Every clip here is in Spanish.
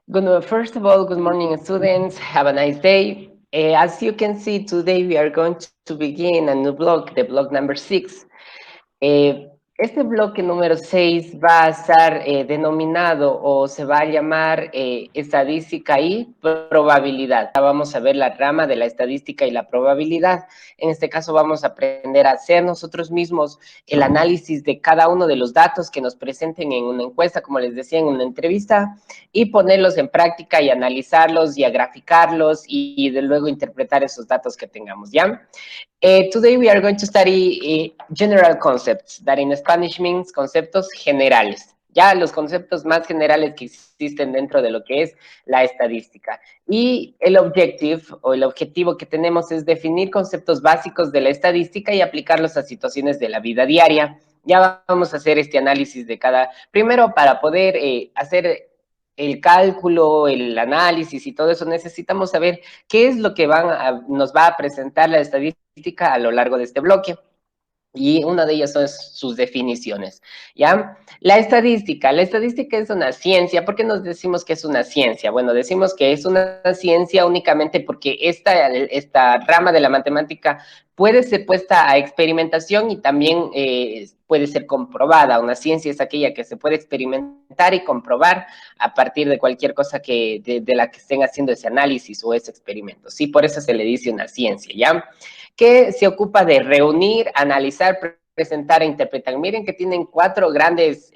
First of all, good morning, students. Have a nice day. As you can see, today we are going to begin a new block, the block number 6. Este bloque número 6 va a estar denominado o se va a llamar estadística y probabilidad. Vamos a ver la rama de la estadística y la probabilidad. En este caso vamos a aprender a hacer nosotros mismos el análisis de cada uno de los datos que nos presenten en una encuesta, como les decía, en una entrevista, y ponerlos en práctica y analizarlos y a graficarlos y de luego interpretar esos datos que tengamos, ¿ya? Today we are going to study general concepts, that in Spanish means conceptos generales. Ya los conceptos más generales que existen dentro de lo que es la estadística. Y el objective o el objetivo que tenemos es definir conceptos básicos de la estadística y aplicarlos a situaciones de la vida diaria. Ya vamos a hacer este análisis de cada, primero para poder hacer el cálculo, el análisis y todo eso, necesitamos saber qué es lo que nos va a presentar la estadística a lo largo de este bloque. Y una de ellas son sus definiciones, ¿ya? La estadística es una ciencia. ¿Por qué nos decimos que es una ciencia? Bueno, decimos que es una ciencia únicamente porque esta rama de la matemática puede ser puesta a experimentación y también puede ser comprobada. Una ciencia es aquella que se puede experimentar y comprobar a partir de cualquier cosa de la que estén haciendo ese análisis o ese experimento. Sí, por eso se le dice una ciencia, ¿ya? Que se ocupa de reunir, analizar, presentar e interpretar. Miren que tienen cuatro grandes,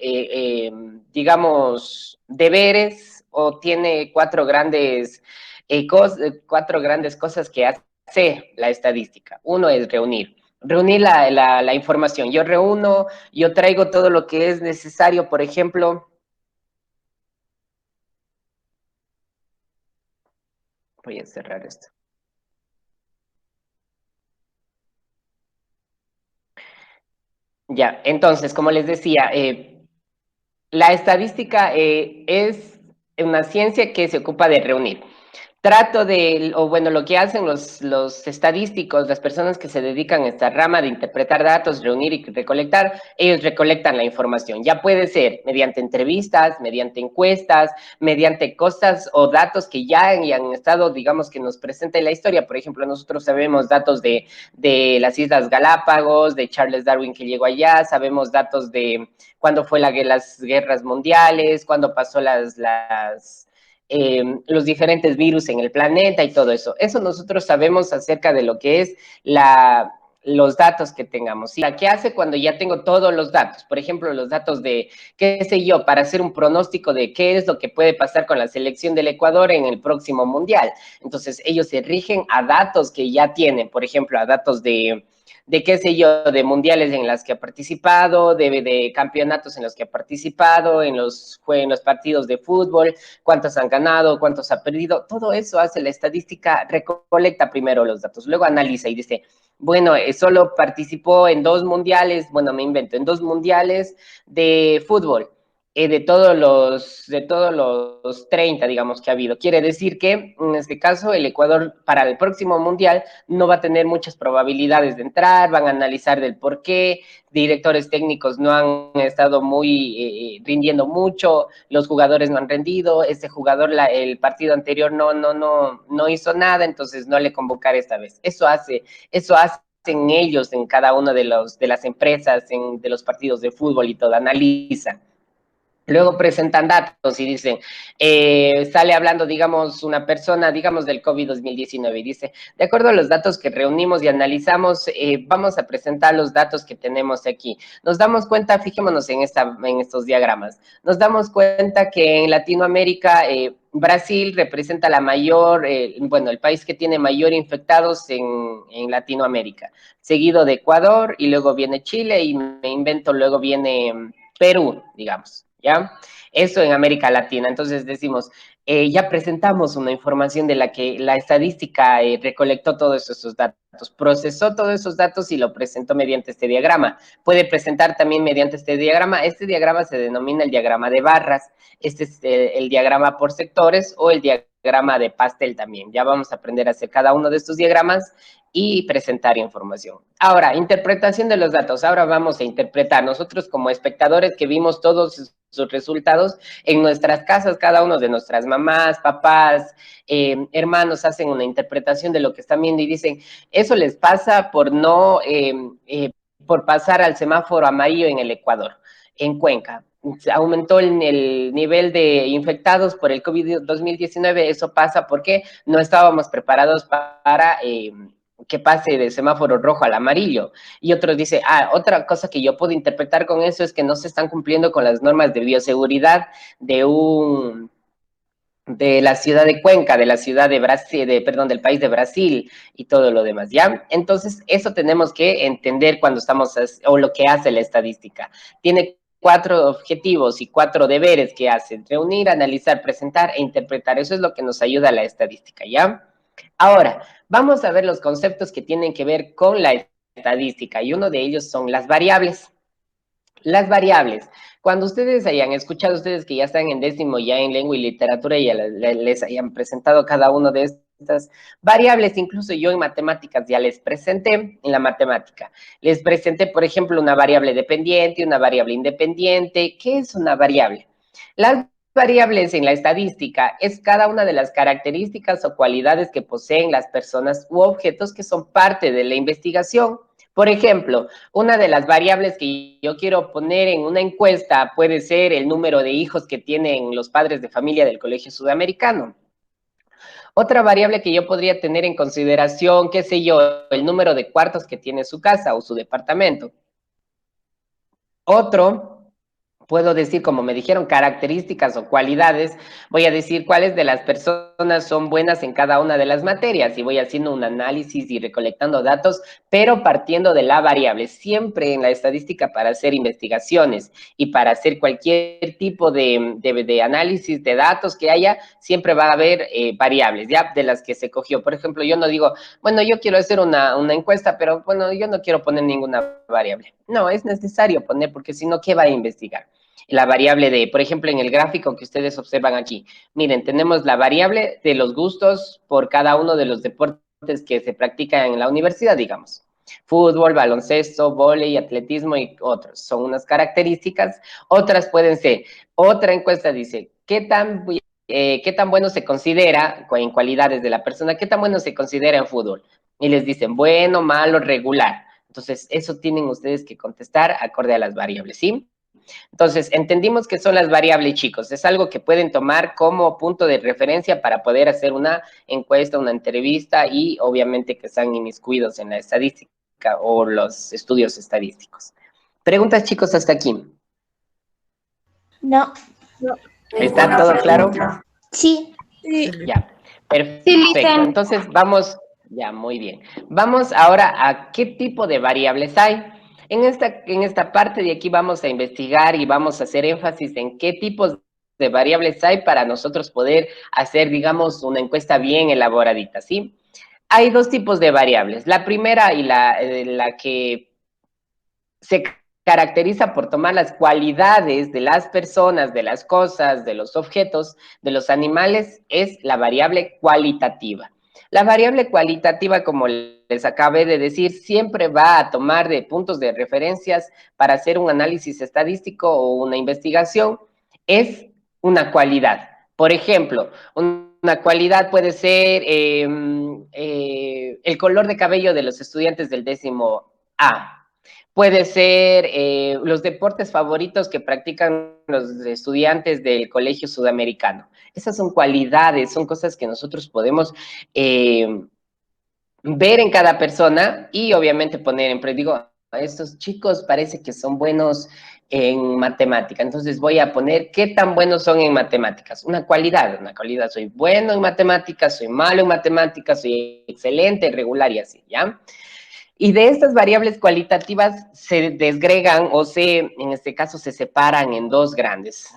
digamos, deberes o tiene cuatro grandes cosas que hace la estadística. Uno es reunir la información. Yo traigo todo lo que es necesario, por ejemplo, voy a cerrar esto. Ya, entonces, como les decía, la estadística es una ciencia que se ocupa de reunir. Lo que hacen los estadísticos, las personas que se dedican a esta rama de interpretar datos, reunir y recolectar, ellos recolectan la información. Ya puede ser mediante entrevistas, mediante encuestas, mediante cosas o datos que ya han estado, digamos, que nos presenta la historia. Por ejemplo, nosotros sabemos datos de las Islas Galápagos, de Charles Darwin que llegó allá, sabemos datos de cuándo fue las guerras mundiales, cuándo pasó los diferentes virus en el planeta y todo eso. Eso nosotros sabemos acerca de lo que es los datos que tengamos. ¿Y qué hace cuando ya tengo todos los datos? Por ejemplo, los datos de, qué sé yo, para hacer un pronóstico de qué es lo que puede pasar con la selección del Ecuador en el próximo mundial. Entonces, ellos se rigen a datos que ya tienen, por ejemplo, a datos de qué sé yo, de mundiales en las que ha participado, de campeonatos en los que ha participado, en los partidos de fútbol, cuántos han ganado, cuántos ha perdido, todo eso hace la estadística, recolecta primero los datos, luego analiza y dice, bueno, solo participó en 2 mundiales, bueno, me invento, en 2 mundiales de fútbol, de todos los 30, digamos, que ha habido. Quiere decir que, en este caso, el Ecuador para el próximo mundial no va a tener muchas probabilidades de entrar, van a analizar del por qué, directores técnicos no han estado rindiendo mucho, los jugadores no han rendido, este jugador el partido anterior no hizo nada, entonces no le convocaré esta vez. Eso hacen ellos en cada una de las empresas, de los partidos de fútbol y todo, analizan. Luego presentan datos y dicen, sale hablando, digamos, una persona, digamos, del COVID-2019 y dice, de acuerdo a los datos que reunimos y analizamos, vamos a presentar los datos que tenemos aquí. Nos damos cuenta, fijémonos en estos diagramas, nos damos cuenta que en Latinoamérica, Brasil representa el país que tiene mayor infectados en Latinoamérica, seguido de Ecuador y luego viene Chile y me invento, luego viene Perú, digamos. ¿Ya? Eso en América Latina. Entonces decimos, ya presentamos una información de la que la estadística recolectó todos esos datos, procesó todos esos datos y lo presentó mediante este diagrama. Puede presentar también mediante este diagrama. Este diagrama se denomina el diagrama de barras. Este es el diagrama por sectores o el diagrama de pastel también. Ya vamos a aprender a hacer cada uno de estos diagramas y presentar información. Ahora, interpretación de los datos. Ahora vamos a interpretar. Nosotros como espectadores que vimos todos sus resultados en nuestras casas, cada uno de nuestras mamás, papás, hermanos hacen una interpretación de lo que están viendo y dicen, eso les pasa por no, por pasar al semáforo amarillo en el Ecuador, en Cuenca. Aumentó el nivel de infectados por el COVID-2019, eso pasa porque no estábamos preparados para que pase de semáforo rojo al amarillo. Y otros dicen, otra cosa que yo puedo interpretar con eso es que no se están cumpliendo con las normas de bioseguridad de la ciudad de Cuenca, de la ciudad de Brasil, perdón, del país de Brasil y todo lo demás, ¿ya? Entonces, eso tenemos que entender cuando estamos, o lo que hace la estadística. Tiene 4 objetivos y 4 deberes que hace: reunir, analizar, presentar e interpretar. Eso es lo que nos ayuda a la estadística, ¿ya? Ahora, vamos a ver los conceptos que tienen que ver con la estadística, y uno de ellos son las variables. Las variables. Cuando ustedes hayan escuchado, ustedes que ya están en décimo, ya en lengua y literatura, ya les hayan presentado cada uno de estas variables, incluso yo en matemáticas ya les presenté, en la matemática. Les presenté, por ejemplo, una variable dependiente, una variable independiente. ¿Qué es una variable? Las variables en la estadística es cada una de las características o cualidades que poseen las personas u objetos que son parte de la investigación. Por ejemplo, una de las variables que yo quiero poner en una encuesta puede ser el número de hijos que tienen los padres de familia del Colegio Sudamericano. Otra variable que yo podría tener en consideración, qué sé yo, el número de cuartos que tiene su casa o su departamento. Otro, puedo decir, como me dijeron, características o cualidades, voy a decir cuáles de las personas son buenas en cada una de las materias y voy haciendo un análisis y recolectando datos, pero partiendo de la variable. Siempre en la estadística, para hacer investigaciones y para hacer cualquier tipo de análisis de datos que haya, siempre va a haber variables, ¿ya? De las que se cogió. Por ejemplo, yo no digo, bueno, yo quiero hacer una encuesta, pero bueno, yo no quiero poner ninguna variable. No, es necesario poner, porque si no, ¿qué va a investigar? La variable de, por ejemplo, en el gráfico que ustedes observan aquí, miren, tenemos la variable de los gustos por cada uno de los deportes que se practican en la universidad, digamos. Fútbol, baloncesto, vóley, atletismo y otros. Son unas características. Otras pueden ser, otra encuesta dice, ¿qué tan bueno se considera, en cualidades de la persona, qué tan bueno se considera en fútbol? Y les dicen, bueno, malo, regular. Entonces, eso tienen ustedes que contestar acorde a las variables, ¿sí? Entonces, entendimos que son las variables, chicos. Es algo que pueden tomar como punto de referencia para poder hacer una encuesta, una entrevista, y obviamente que están inmiscuidos en la estadística o los estudios estadísticos. ¿Preguntas, chicos, hasta aquí? No. ¿Está todo claro? Sí. Ya, perfecto. Entonces, vamos, ya, muy bien. Vamos ahora a qué tipo de variables hay. En esta parte de aquí vamos a investigar y vamos a hacer énfasis en qué tipos de variables hay para nosotros poder hacer, digamos, una encuesta bien elaboradita, ¿sí? Hay 2 tipos de variables. La primera, y la que se caracteriza por tomar las cualidades de las personas, de las cosas, de los objetos, de los animales, es la variable cualitativa. La variable cualitativa, como les acabé de decir, siempre va a tomar de puntos de referencias para hacer un análisis estadístico o una investigación. Es una cualidad. Por ejemplo, una cualidad puede ser el color de cabello de los estudiantes del 10A. Puede ser los deportes favoritos que practican los estudiantes del Colegio Sudamericano. Esas son cualidades, son cosas que nosotros podemos ver en cada persona y obviamente poner en, digo, estos chicos parece que son buenos en matemática, entonces voy a poner qué tan buenos son en matemáticas. Una cualidad, soy bueno en matemáticas, soy malo en matemáticas, soy excelente, regular y así, ¿ya? Y de estas variables cualitativas se desgregan o en este caso, se separan en 2 grandes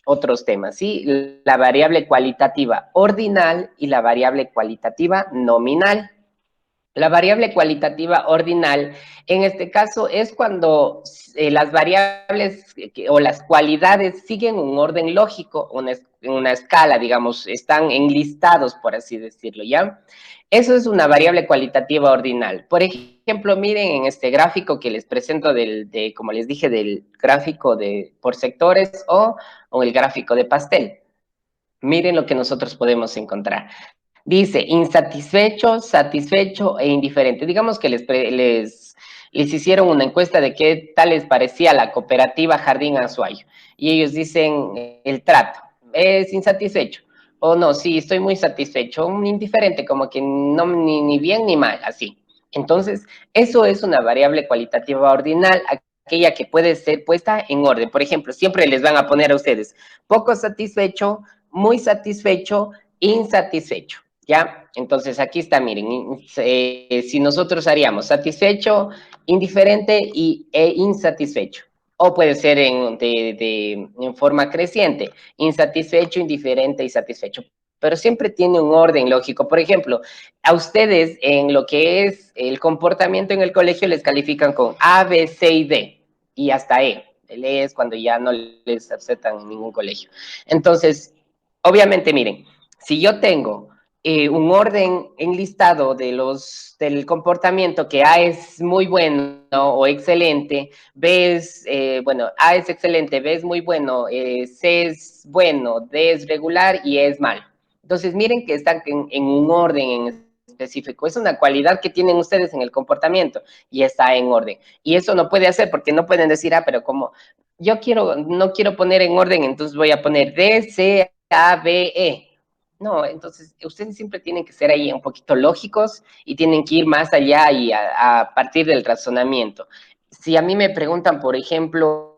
otros temas, ¿sí? La variable cualitativa ordinal y la variable cualitativa nominal. La variable cualitativa ordinal, en este caso, es cuando las variables o las cualidades siguen un orden lógico, una escala, digamos, están enlistados, por así decirlo, ¿ya? Eso es una variable cualitativa ordinal. Por ejemplo, miren en este gráfico que les presento como les dije, del gráfico por sectores o el gráfico de pastel. Miren lo que nosotros podemos encontrar. Dice insatisfecho, satisfecho e indiferente. Digamos que les hicieron una encuesta de qué tal les parecía la cooperativa Jardín Azuayo. Y ellos dicen el trato, es insatisfecho. O no, sí, estoy muy satisfecho, un indiferente, como que no ni bien ni mal, así. Entonces, eso es una variable cualitativa ordinal, aquella que puede ser puesta en orden. Por ejemplo, siempre les van a poner a ustedes poco satisfecho, muy satisfecho, insatisfecho. ¿Ya? Entonces aquí está, miren, si nosotros haríamos satisfecho, indiferente e insatisfecho. O puede ser en forma creciente, insatisfecho, indiferente y satisfecho. Pero siempre tiene un orden lógico. Por ejemplo, a ustedes en lo que es el comportamiento en el colegio les califican con A, B, C y D y hasta E. El E es cuando ya no les aceptan en ningún colegio. Entonces, obviamente, miren, si yo tengo un orden enlistado del comportamiento, que A es muy bueno o excelente, B es, bueno, A es excelente, B es muy bueno, C es bueno, D es regular y E es malo. Entonces, miren que están en un orden en específico. Es una cualidad que tienen ustedes en el comportamiento y está en orden. Y eso no puede hacer porque no pueden decir, pero como no quiero poner en orden, entonces voy a poner D, C, A, B, E. No, entonces ustedes siempre tienen que ser ahí un poquito lógicos y tienen que ir más allá y a partir del razonamiento. Si a mí me preguntan, por ejemplo,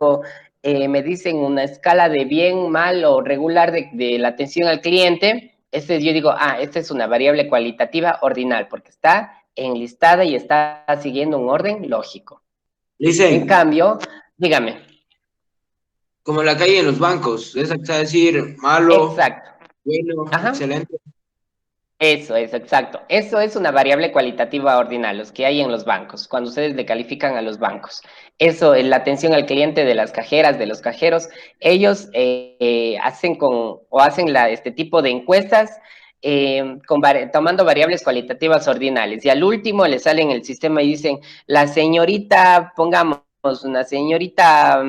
me dicen una escala de bien, mal o regular de la atención al cliente, yo digo, esta es una variable cualitativa ordinal porque está enlistada y está siguiendo un orden lógico. En Dicen, cambio, dígame. como la calle en los bancos, es decir, malo, Exacto. bueno, Ajá. excelente. Eso es, exacto. Eso es una variable cualitativa ordinal, los que hay en los bancos, cuando ustedes le califican a los bancos. Eso, la atención al cliente de las cajeras, de los cajeros, ellos hacen este tipo de encuestas tomando variables cualitativas ordinales. Y al último le salen el sistema y dicen, la señorita, pongamos una señorita,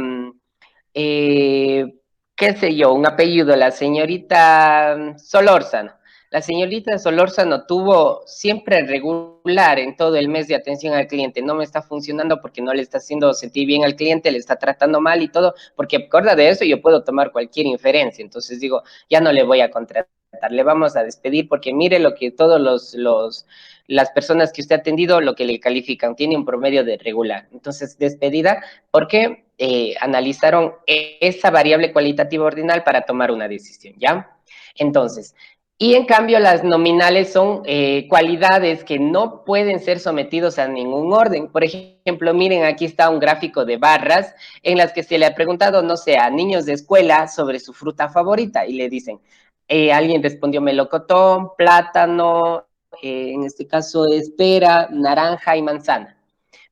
qué sé yo, un apellido, la señorita Solórzano. La señorita Solórzano tuvo siempre regular en todo el mes de atención al cliente. No me está funcionando porque no le está haciendo sentir bien al cliente, le está tratando mal y todo, porque acorda de eso yo puedo tomar cualquier inferencia. Entonces digo, ya no le voy a contratar, le vamos a despedir porque mire lo que todos las personas que usted ha atendido, lo que le califican, tiene un promedio de regular. Entonces, despedida porque analizaron esa variable cualitativa ordinal para tomar una decisión, ¿ya? Entonces, y en cambio las nominales son cualidades que no pueden ser sometidos a ningún orden. Por ejemplo, miren, aquí está un gráfico de barras en las que se le ha preguntado, no sé, a niños de escuela sobre su fruta favorita y le dicen, alguien respondió melocotón, plátano, en este caso es pera, naranja y manzana.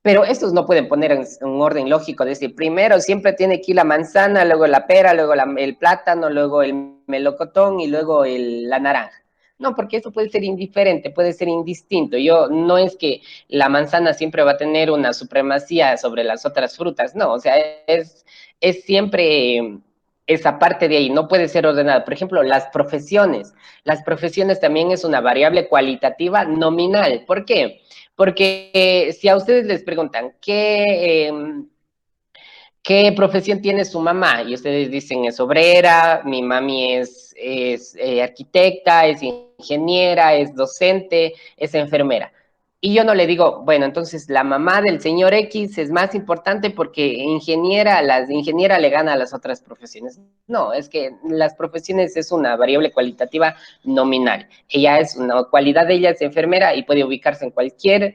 Pero estos no pueden poner en un orden lógico, es decir, primero siempre tiene que ir la manzana, luego la pera, luego el plátano, luego el melocotón y luego la naranja. No, porque eso puede ser indiferente, puede ser indistinto. No es que la manzana siempre va a tener una supremacía sobre las otras frutas, no, o sea, es siempre esa parte de ahí, no puede ser ordenada. Por ejemplo, las profesiones también es una variable cualitativa nominal. ¿Por qué? Porque si a ustedes les preguntan qué profesión tiene su mamá y ustedes dicen es obrera, mi mami es arquitecta, es ingeniera, es docente, es enfermera. Y yo no le digo, bueno, entonces la mamá del señor X es más importante porque las ingeniera le gana a las otras profesiones. No, es que las profesiones es una variable cualitativa nominal. Ella es una cualidad de ella es enfermera y puede ubicarse en cualquier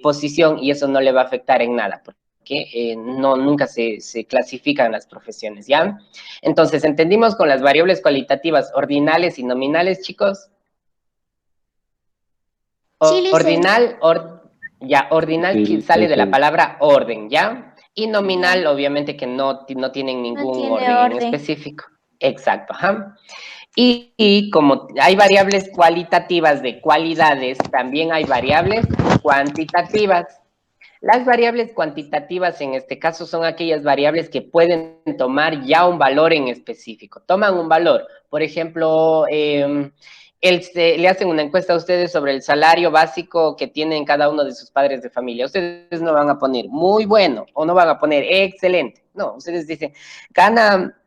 posición y eso no le va a afectar en nada que nunca se clasifican las profesiones, ¿ya? Entonces, ¿entendimos con las variables cualitativas ordinales y nominales, chicos? Sí, listo. Ordinal, ordinal Sí, sale de la sí. palabra orden, ¿ya? Y nominal, obviamente que no tienen ningún tiene orden en orden. específico. Exacto, ajá. Y como hay variables cualitativas de cualidades, también hay variables cuantitativas. Las variables cuantitativas en este caso son aquellas variables que pueden tomar ya un valor en específico. Toman un valor, por ejemplo, le hacen una encuesta a ustedes sobre el salario básico que tienen cada uno de sus padres de familia. Ustedes no van a poner muy bueno o no van a poner excelente. No, ustedes dicen, gana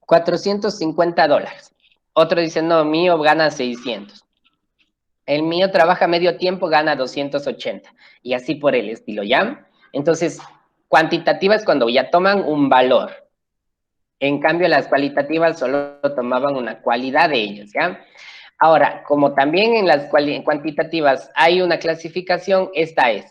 $450. Otro dice, no, mío gana 600. El mío trabaja medio tiempo, gana 280. Y así por el estilo, ¿ya? Entonces, cuantitativas cuando ya toman un valor. En cambio, las cualitativas solo tomaban una cualidad de ellos, ¿ya? Ahora, como también en las cuantitativas hay una clasificación, esta es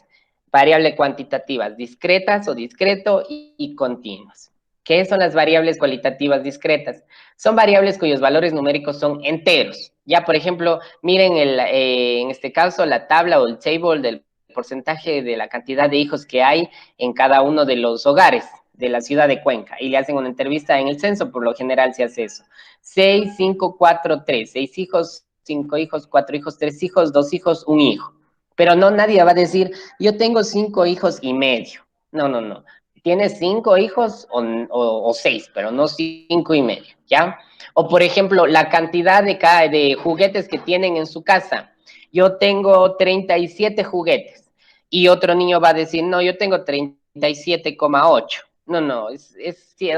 variable cuantitativas discretas o discreto y continuas. ¿Qué son las variables cualitativas discretas? Son variables cuyos valores numéricos son enteros. Ya, por ejemplo, miren en este caso la tabla o el table del porcentaje de la cantidad de hijos que hay en cada uno de los hogares de la ciudad de Cuenca y le hacen una entrevista en el censo, por lo general se hace eso. 6, 5, 4, 3, 6 hijos, 5 hijos, 4 hijos, 3 hijos, 2 hijos, 1 hijo. Pero no, nadie va a decir, yo tengo 5 hijos y medio. No, no, no. Tienes 5 hijos o 6, pero no 5 y medio, ¿ya? O por ejemplo, la cantidad de juguetes que tienen en su casa. Yo tengo 37 juguetes. Y otro niño va a decir, no, yo tengo 37,8. No,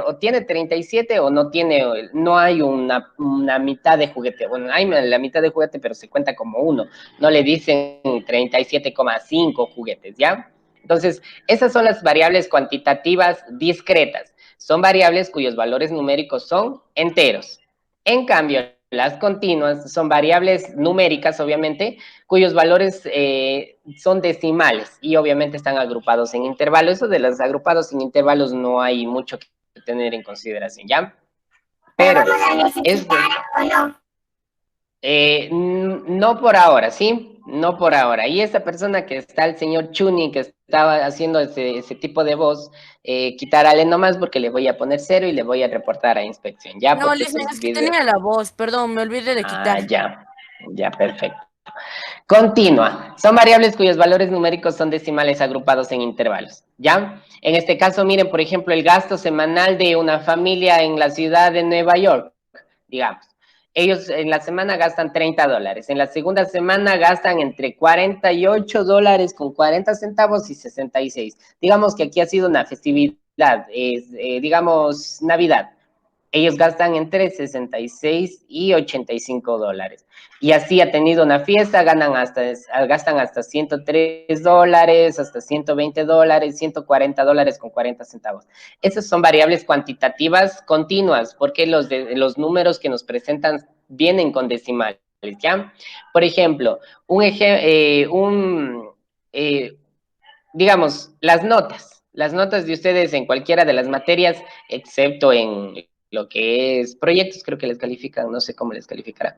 o tiene 37 o no tiene, no hay una mitad de juguete. Bueno, hay la mitad de juguete, pero se cuenta como uno. No le dicen 37,5 juguetes, ¿ya? Entonces, esas son las variables cuantitativas discretas. Son variables cuyos valores numéricos son enteros. En cambio, las continuas son variables numéricas, obviamente, cuyos valores son decimales y obviamente están agrupados en intervalos. Eso de los agrupados en intervalos no hay mucho que tener en consideración, ¿ya? Pero ¿Vamos a necesitar o no? No por ahora, ¿sí? No por ahora. Y esa persona que está, el señor Chuni, que estaba haciendo ese tipo de voz, quitarle nomás porque le voy a poner 0 y le voy a reportar a inspección, ¿ya? No, Porque Lisbeth, esos es que videos... tenía la voz, perdón, me olvidé de quitar. Ya, perfecto. Continua. Son variables cuyos valores numéricos son decimales agrupados en intervalos, ¿ya? En este caso, miren, por ejemplo, el gasto semanal de una familia en la ciudad de Nueva York, digamos. Ellos en la semana gastan $30. En la segunda semana gastan entre $48 con 40 centavos y 66. Digamos que aquí ha sido una festividad, digamos, Navidad. Ellos gastan entre 66 y $85. Y así ha tenido una fiesta, gastan hasta $103, hasta $120, $140 con 40 centavos. Esas son variables cuantitativas continuas, porque los números que nos presentan vienen con decimales, ¿ya? Por ejemplo, digamos, las notas de ustedes en cualquiera de las materias, excepto en lo que es proyectos, creo que les califican, no sé cómo les calificará.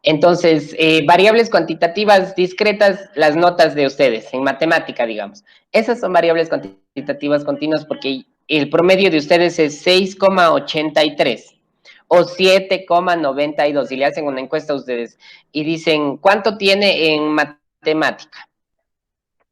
Entonces, variables cuantitativas discretas, las notas de ustedes, en matemática, digamos. Esas son variables cuantitativas continuas porque el promedio de ustedes es 6,83 o 7,92 y le hacen una encuesta a ustedes y dicen, ¿cuánto tiene en matemática?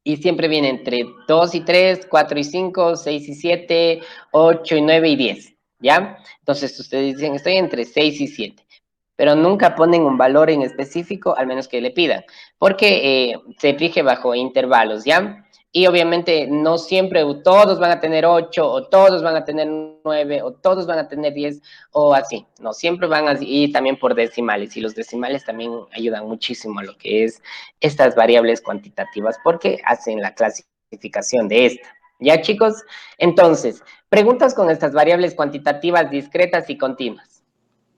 Y siempre viene entre 2 y 3, 4 y 5, 6 y 7, 8 y 9 y 10, ¿ya? Entonces ustedes dicen, estoy entre 6 y 7, pero nunca ponen un valor en específico, al menos que le pidan, porque se rige bajo intervalos, ¿ya? Y obviamente no siempre todos van a tener 8, o todos van a tener 9, o todos van a tener 10, o así. No, siempre van así, y también por decimales, y los decimales también ayudan muchísimo a lo que es estas variables cuantitativas, porque hacen la clasificación de esta. ¿Ya, chicos? Entonces, preguntas con estas variables cuantitativas discretas y continuas.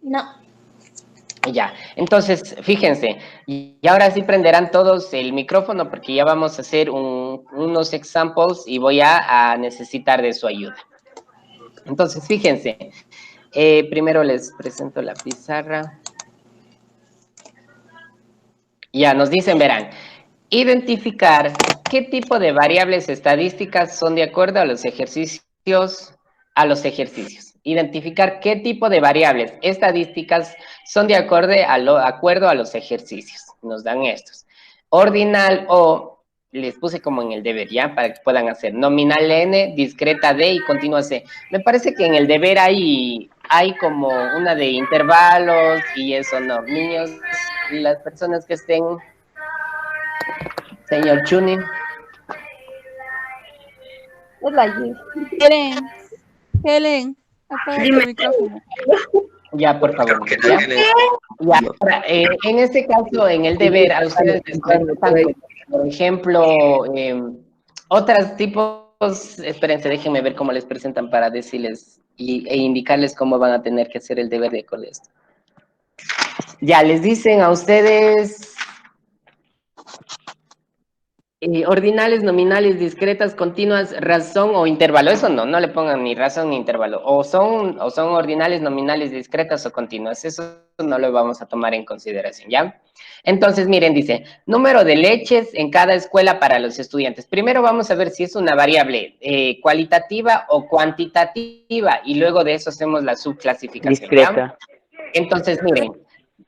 No. Ya, entonces, fíjense, y ahora sí prenderán todos el micrófono porque ya vamos a hacer unos examples y voy a necesitar de su ayuda. Entonces, fíjense, primero les presento la pizarra. Ya, nos dicen, verán, Identificar qué tipo de variables estadísticas son de acuerdo a los ejercicios. Identificar qué tipo de variables estadísticas son de acuerdo a los ejercicios. Nos dan estos. Ordinal o, les puse como en el deber, ¿ya? Para que puedan hacer. Nominal N, discreta D y continua C. Me parece que en el deber hay como una de intervalos y eso no. Niños, las personas que estén... Señor Chuni. Es la G. Helen, apaga tu micrófono. Ya, por favor. Ya, ahora, en este caso, en el deber, a ustedes les presentan, por ejemplo, otros tipos, espérense, déjenme ver cómo les presentan para decirles e indicarles cómo van a tener que hacer el deber de con esto. Ya, les dicen a ustedes... ordinales, nominales, discretas, continuas, razón o intervalo. Eso no le pongan ni razón ni intervalo. O son ordinales, nominales, discretas o continuas. Eso no lo vamos a tomar en consideración, ¿ya? Entonces, miren, dice, número de leches en cada escuela para los estudiantes. Primero vamos a ver si es una variable cualitativa o cuantitativa y luego de eso hacemos la subclasificación, Discreta. ¿ya? Entonces, miren,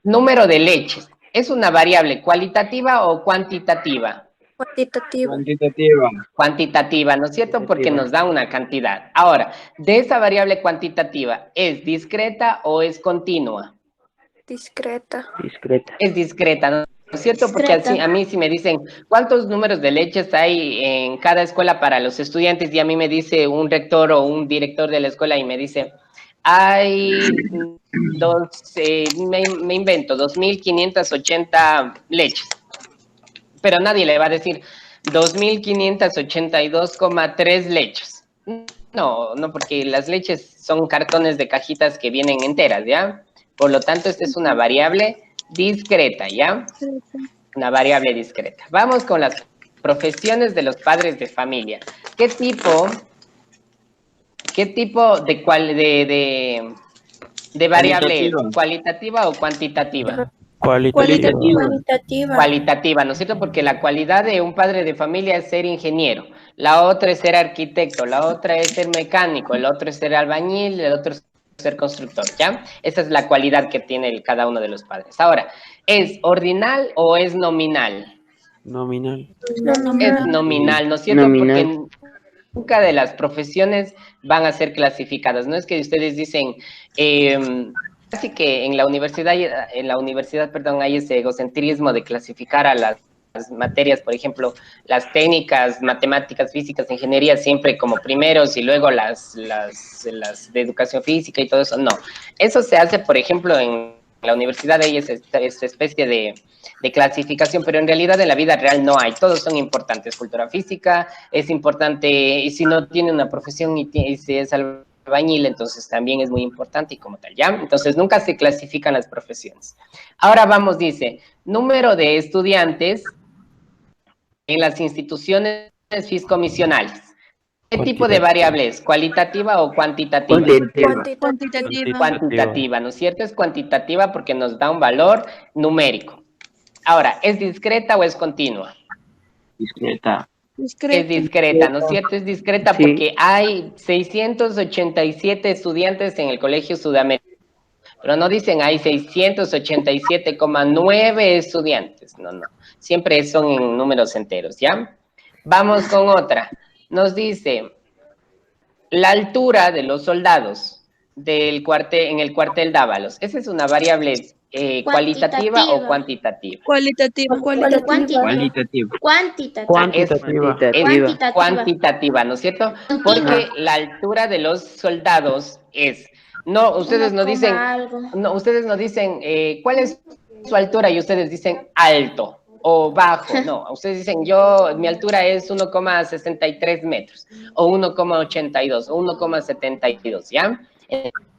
número de leches. ¿Es una variable cualitativa o cuantitativa? Cuantitativo. Cuantitativa, ¿no es cierto? Porque nos da una cantidad. Ahora, de esa variable cuantitativa, ¿es discreta o es continua? Discreta. Discreta. Es discreta, ¿no es cierto? Porque Discreta. así, a mí si me dicen, ¿cuántos números de leches hay en cada escuela para los estudiantes? Y a mí me dice un rector o un director de la escuela y me dice, hay me invento, 2.580 leches. Pero nadie le va a decir 2.582,3 leches. No, porque las leches son cartones de cajitas que vienen enteras, ¿ya? Por lo tanto, esta es una variable discreta, ¿ya? Una variable discreta. Vamos con las profesiones de los padres de familia. ¿Qué tipo de variable es? ¿Cualitativa o cuantitativa? Cualitativa. Cualitativa, ¿no es cierto? Porque la cualidad de un padre de familia es ser ingeniero, la otra es ser arquitecto, la otra es ser mecánico, el otro es ser albañil, el otro es ser constructor, ¿ya? Esa es la cualidad que tiene cada uno de los padres. Ahora, ¿es ordinal o es nominal? Nominal. Es nominal, ¿no es cierto? Nominal. Porque nunca de las profesiones van a ser clasificadas. No es que ustedes dicen... Así que en la universidad, perdón, hay ese egocentrismo de clasificar a las materias, por ejemplo, las técnicas, matemáticas, físicas, ingeniería, siempre como primeros y luego las de educación física y todo eso. No, eso se hace, por ejemplo, en la universidad hay esa especie de clasificación, pero en realidad en la vida real no hay. Todos son importantes. Cultura física es importante y si no tiene una profesión y si es albañil, entonces también es muy importante y como tal, ¿ya? Entonces nunca se clasifican las profesiones. Ahora vamos, dice, número de estudiantes en las instituciones fiscomisionales. ¿Qué tipo de variable es? ¿Cualitativa o cuantitativa? Cuantitativa, ¿no es cierto? Es cuantitativa porque nos da un valor numérico. Ahora, ¿es discreta o es continua? Discreta. Es discreta, ¿no es cierto? Es discreta porque hay 687 estudiantes en el Colegio Sudamericano, pero no dicen hay 687,9 estudiantes, no. Siempre son en números enteros, ¿ya? Vamos con otra. Nos dice la altura de los soldados en el cuartel Dávalos. ¿Esa es una variable cualitativa o cuantitativa? Cualitativa. Es cuantitativa, ¿no es cierto? Porque la altura de los soldados es... No, ustedes no dicen... No, ustedes no dicen ¿cuál es su altura? Y ustedes dicen alto o bajo. No, ustedes dicen mi altura es 1,63 metros o 1,82 o 1,72, ¿ya?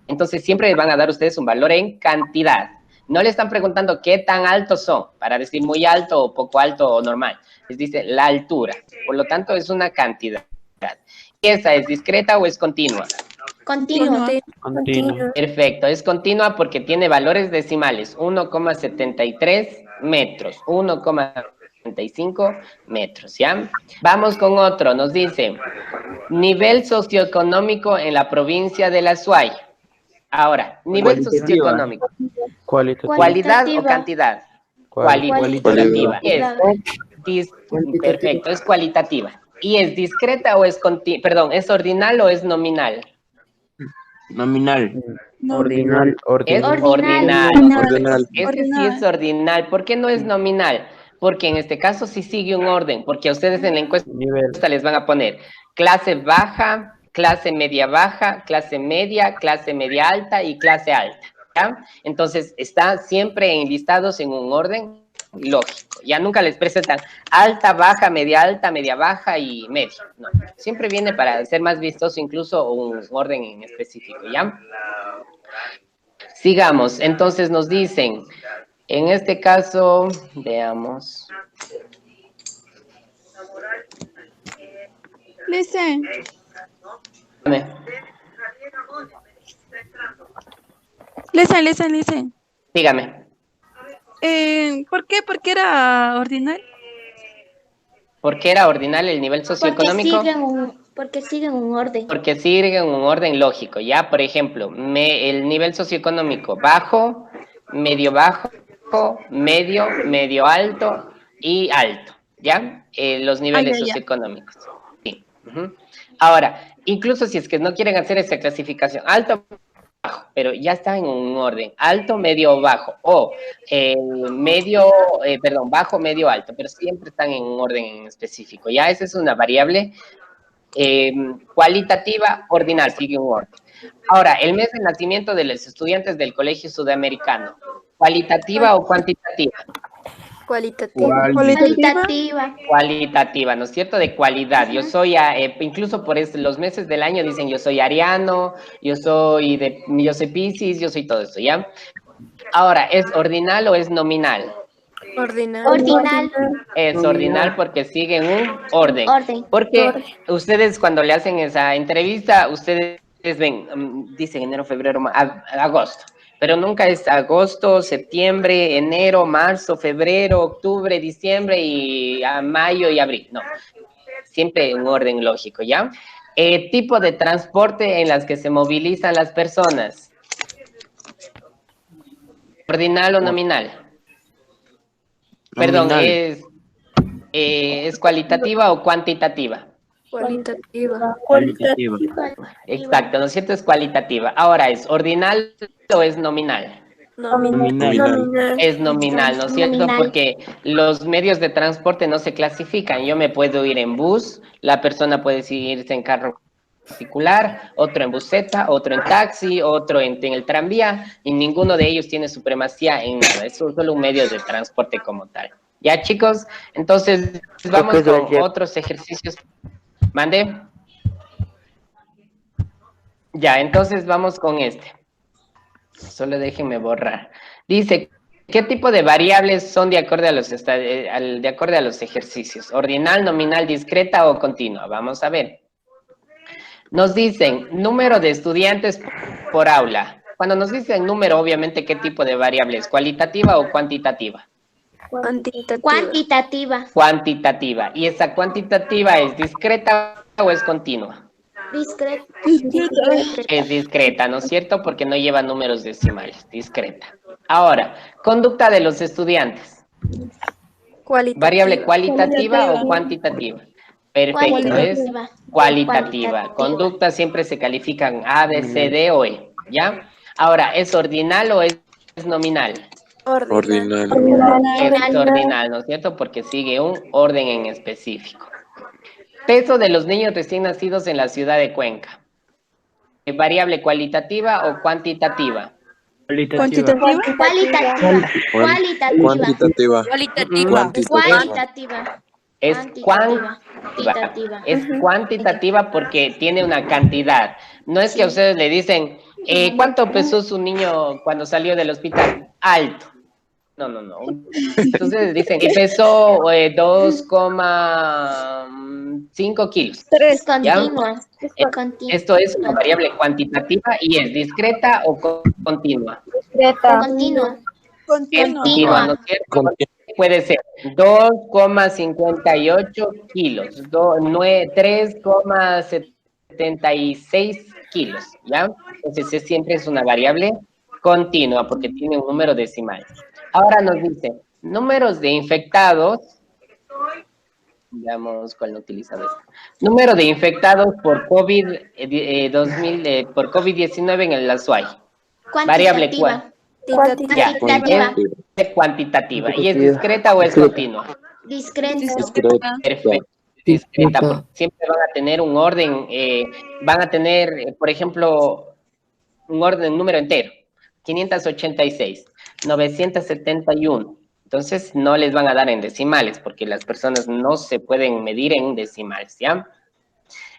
Entonces siempre van a dar ustedes un valor en cantidad. No le están preguntando qué tan altos son, para decir muy alto o poco alto o normal. Les dice la altura. Por lo tanto, es una cantidad. ¿Y esa es discreta o es continua? Continua. Perfecto, es continua porque tiene valores decimales. 1,73 metros, 1,73 65 metros, ¿ya? Vamos con otro, nos dice, nivel socioeconómico en la provincia de La Suay. Ahora, nivel socioeconómico. Cualitativa. ¿Cualidad o cantidad? Cualitativa. Cualitativa. Perfecto, es cualitativa. ¿Y es discreta o es es ordinal o es nominal? Nominal. Ordinal. Es Ordinal. ordinal. Este sí es ordinal. ¿Por qué no es nominal? Porque en este caso sí sigue un orden, porque a ustedes en la encuesta Nivel. les van a poner clase baja, clase media baja, clase media alta y clase alta, ¿ya? Entonces, está siempre enlistados en un orden lógico. Ya nunca les presentan alta, baja y media. No, siempre viene para ser más vistoso incluso un orden en específico, ¿ya? Sigamos. Entonces nos dicen, en este caso, veamos. Listen. Listen. Dígame. ¿Por qué? ¿Por qué era ordinal? ¿Por qué era ordinal el nivel socioeconómico? Porque siguen un orden. Porque siguen un orden lógico, ¿ya? Por ejemplo, el nivel socioeconómico bajo, medio alto y alto, ¿ya? Los niveles ya. socioeconómicos. Sí. Ahora, incluso si es que no quieren hacer esa clasificación, alto, bajo, pero ya está en un orden, alto, medio, bajo, o bajo, medio, alto, pero siempre están en un orden en específico, ¿ya? Esa es una variable cualitativa, ordinal, sigue un orden. Ahora, el mes de nacimiento de los estudiantes del Colegio Sudamericano, ¿cualitativa o cuantitativa? Cualitativa, ¿no es cierto? De cualidad. Yo soy, incluso por los meses del año dicen yo soy ariano, yo soy Piscis, yo soy todo eso, ¿ya? Ahora, ¿es ordinal o es nominal? Ordinal. Es ordinal porque siguen un orden. Porque ustedes cuando le hacen esa entrevista, ustedes ven, dicen enero, febrero, agosto. Pero nunca es agosto, septiembre, enero, marzo, febrero, octubre, diciembre y a mayo y abril. No, siempre un orden lógico, ¿ya? Tipo de transporte en las que se movilizan las personas. ¿Ordinal o nominal? Perdón, ¿es cualitativa o cuantitativa? Cualitativa. Exacto, ¿no es cierto? Es cualitativa. Ahora, ¿es ordinal o es nominal? Nominal. Es nominal, ¿no es cierto? Nominal. Porque los medios de transporte no se clasifican. Yo me puedo ir en bus, la persona puede irse en carro particular, otro en buseta, otro en taxi, otro en el tranvía, y ninguno de ellos tiene supremacía en nada. Es solo un medio de transporte como tal. ¿Ya, chicos? Entonces, vamos con otros ejercicios. ¿Mande? Ya, entonces vamos con este. Solo déjenme borrar. Dice, ¿qué tipo de variables son de acuerdo a los ejercicios? ¿Ordinal, nominal, discreta o continua? Vamos a ver. Nos dicen número de estudiantes por aula. Cuando nos dicen número, obviamente, ¿qué tipo de variable es? ¿Cualitativa o cuantitativa? Cuantitativa. ¿Y esa cuantitativa es discreta o es continua? Discreta. Es discreta, ¿no es cierto? Porque no lleva números decimales, discreta. Ahora, conducta de los estudiantes. ¿Variable cualitativa o cuantitativa? Perfecto, es cualitativa. Conducta siempre se califican A, B, C, D o E, ¿ya? Ahora, ¿es ordinal o es nominal? Ordinal. Es ordinal, ¿no es cierto? Porque sigue un orden en específico. Peso de los niños recién nacidos en la ciudad de Cuenca. ¿Variable cualitativa o cuantitativa? ¿Cuantitativa? Cualitativa. Es cuantitativa. Es cuantitativa porque tiene una cantidad. No es que a ustedes le dicen, ¿cuánto pesó su niño cuando salió del hospital? Alto. No. Entonces dicen que pesó 2,5 kilos. 3 ¿Ya? continuas. Esto es una variable cuantitativa y es discreta o continua. Continua. Es continua, ¿no es cierto? puede ser 2,58 kilos, 3,76 kilos, ¿ya? Entonces siempre es una variable continua porque tiene un número decimal. Ahora nos dice, números de infectados, veamos cuál no utilizado esto. Número de infectados por por COVID-19 en el Azuay. Variable Cuantitativa. Ya, Cuantitativa. es cuantitativa. ¿Y es discreta o es continua? Discreta. Perfecto. Discreta, porque siempre van a tener un orden, van a tener, por ejemplo, un orden, un número entero, 586, 971. Entonces, no les van a dar en decimales, porque las personas no se pueden medir en decimales, ¿ya?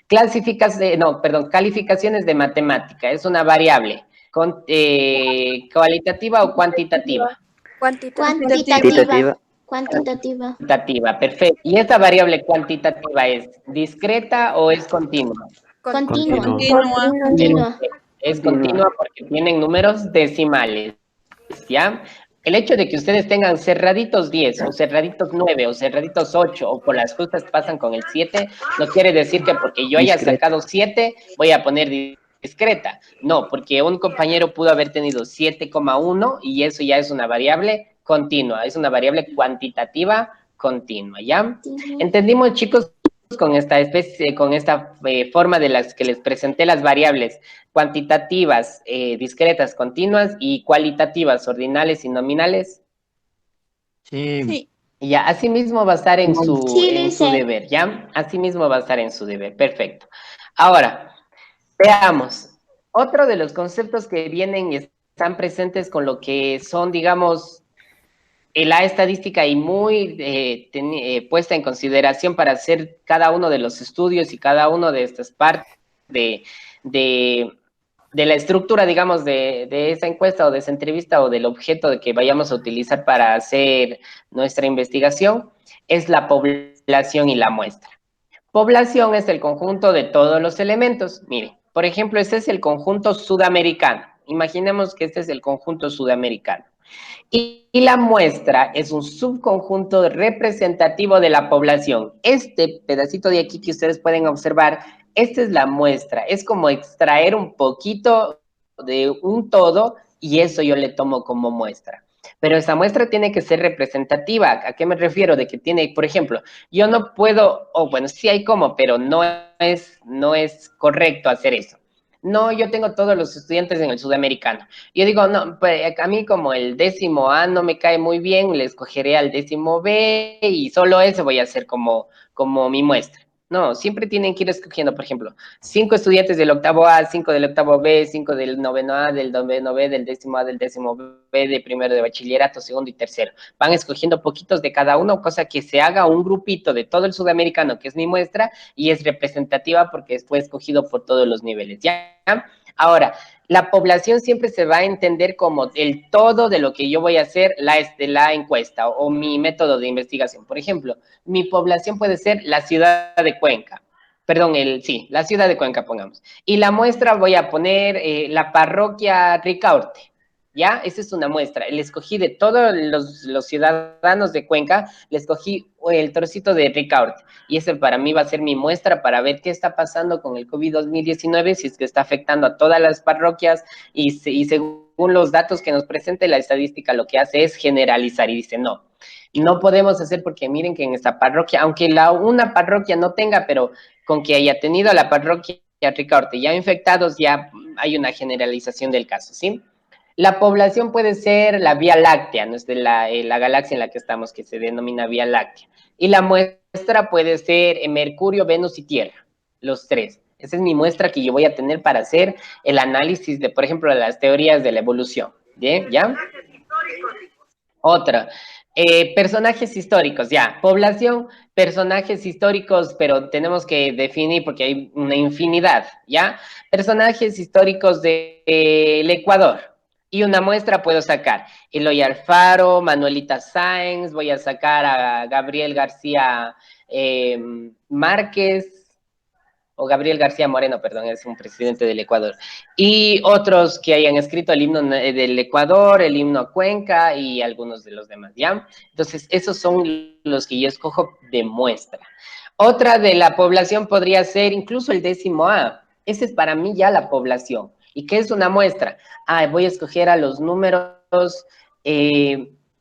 Calificaciones de matemática, es una variable, ¿cualitativa o cuantitativa? Cuantitativa. Cuantitativa, perfecto. ¿Y esta variable cuantitativa es discreta o es continua? Continua. Es continua porque tienen números decimales, ¿ya? El hecho de que ustedes tengan cerraditos 10 o cerraditos 9 o cerraditos 8 o por las justas pasan con el 7, no quiere decir que porque yo haya sacado 7 voy a poner discreta. No, porque un compañero pudo haber tenido 7,1 y eso ya es una variable continua, es una variable cuantitativa continua, ¿ya? ¿Entendimos, chicos? Con esta forma de las que les presenté las variables cuantitativas, discretas, continuas y cualitativas, ordinales y nominales. Sí. Ya, así mismo va a estar en su dice. deber, ¿ya? Así mismo va a estar en su deber, perfecto. Ahora, veamos, otro de los conceptos que vienen y están presentes con lo que son, digamos, la estadística y muy puesta en consideración para hacer cada uno de los estudios y cada uno de estas partes de la estructura, digamos, de esa encuesta o de esa entrevista o del objeto de que vayamos a utilizar para hacer nuestra investigación, es la población y la muestra. Población es el conjunto de todos los elementos. Mire, por ejemplo, este es el conjunto sudamericano. Imaginemos que este es el conjunto sudamericano. Y la muestra es un subconjunto representativo de la población. Este pedacito de aquí que ustedes pueden observar, esta es la muestra. Es como extraer un poquito de un todo y eso yo le tomo como muestra. Pero esa muestra tiene que ser representativa. ¿A qué me refiero? De que tiene, por ejemplo, yo no puedo, bueno, sí hay cómo, pero no es correcto hacer eso. No, yo tengo todos los estudiantes en el sudamericano. Yo digo, no, pues a mí como el 10º A no me cae muy bien, le escogeré al 10º B y solo eso voy a hacer como mi muestra. No, siempre tienen que ir escogiendo, por ejemplo, 5 estudiantes del 8º A, 5 del 8º B, 5 del 9º A, del 9º B, del 10º A, del 10º B, de primero de bachillerato, segundo y tercero. Van escogiendo poquitos de cada uno, cosa que se haga un grupito de todo el sudamericano, que es mi muestra, y es representativa porque fue escogido por todos los niveles, ¿ya? Ahora, la población siempre se va a entender como el todo de lo que yo voy a hacer, la encuesta o mi método de investigación. Por ejemplo, mi población puede ser la ciudad de Cuenca. Perdón, la ciudad de Cuenca, pongamos. Y la muestra voy a poner la parroquia Ricaurte. ¿Ya? Esa es una muestra. Le escogí de todos los ciudadanos de Cuenca, le escogí el trocito de Ricaurte. Y ese para mí va a ser mi muestra para ver qué está pasando con el COVID-2019, si es que está afectando a todas las parroquias y según los datos que nos presente la estadística, lo que hace es generalizar y dice, no podemos hacer porque miren que en esta parroquia, aunque una parroquia no tenga, pero con que haya tenido la parroquia Ricaurte ya infectados, ya hay una generalización del caso, ¿sí? La población puede ser la Vía Láctea, no es de la galaxia en la que estamos, que se denomina Vía Láctea. Y la muestra puede ser Mercurio, Venus y Tierra, los tres. Esa es mi muestra que yo voy a tener para hacer el análisis de, por ejemplo, las teorías de la evolución. ¿Bien? ¿Ya? Otra. Personajes históricos, ya. Población, personajes históricos, pero tenemos que definir porque hay una infinidad, ¿ya? Personajes históricos del Ecuador. Y una muestra puedo sacar Eloy Alfaro, Manuelita Sáenz, voy a sacar a Gabriel García Márquez, o Gabriel García Moreno, perdón, es un presidente del Ecuador, y otros que hayan escrito el himno del Ecuador, el himno a Cuenca y algunos de los demás, ¿ya? Entonces, esos son los que yo escojo de muestra. Otra de la población podría ser incluso el 10A. Ese es para mí ya la población. ¿Y qué es una muestra? Voy a escoger a los números,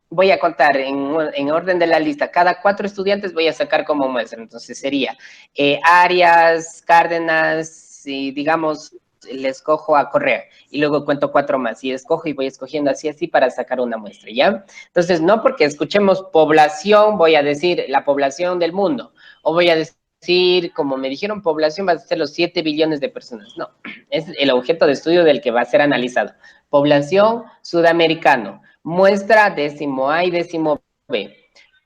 voy a contar en orden de la lista. Cada 4 estudiantes voy a sacar como muestra. Entonces sería Arias, Cárdenas, y digamos, le escojo a Correa. Y luego cuento 4 más. Y escojo y voy escogiendo así para sacar una muestra, ¿ya? Entonces, no porque escuchemos población, voy a decir la población del mundo. O voy a decir, como me dijeron, población va a ser los 7 billones de personas. No, es el objeto de estudio del que va a ser analizado. Población sudamericano. Muestra 10A y 10B.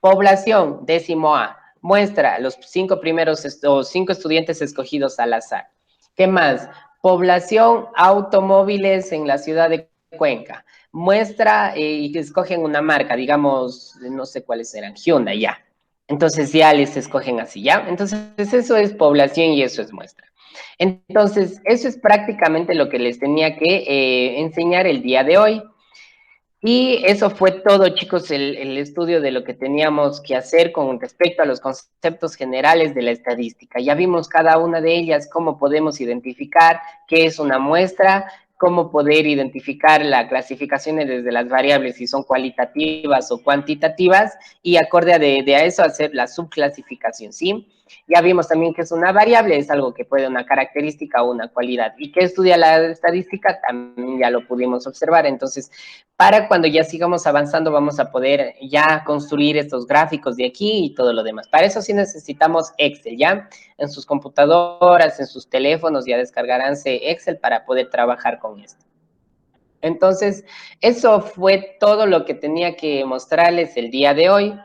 Población 10A. Muestra los 5 primeros o 5 estudiantes escogidos al azar. ¿Qué más? Población automóviles en la ciudad de Cuenca. Muestra y escogen una marca, digamos, no sé cuáles eran, Hyundai, ya. Entonces ya les escogen así, ¿ya? Entonces eso es población y eso es muestra. Entonces eso es prácticamente lo que les tenía que enseñar el día de hoy. Y eso fue todo, chicos, el estudio de lo que teníamos que hacer con respecto a los conceptos generales de la estadística. Ya vimos cada una de ellas, cómo podemos identificar qué es una muestra, cómo poder identificar las clasificaciones desde las variables, si son cualitativas o cuantitativas, y acorde a eso hacer la subclasificación, ¿sí? Ya vimos también que es una variable, es algo que puede una característica o una cualidad. ¿Y qué estudia la estadística? También ya lo pudimos observar. Entonces, para cuando ya sigamos avanzando, vamos a poder ya construir estos gráficos de aquí y todo lo demás. Para eso sí necesitamos Excel, ¿ya? En sus computadoras, en sus teléfonos, ya descargaránse Excel para poder trabajar con esto. Entonces, eso fue todo lo que tenía que mostrarles el día de hoy.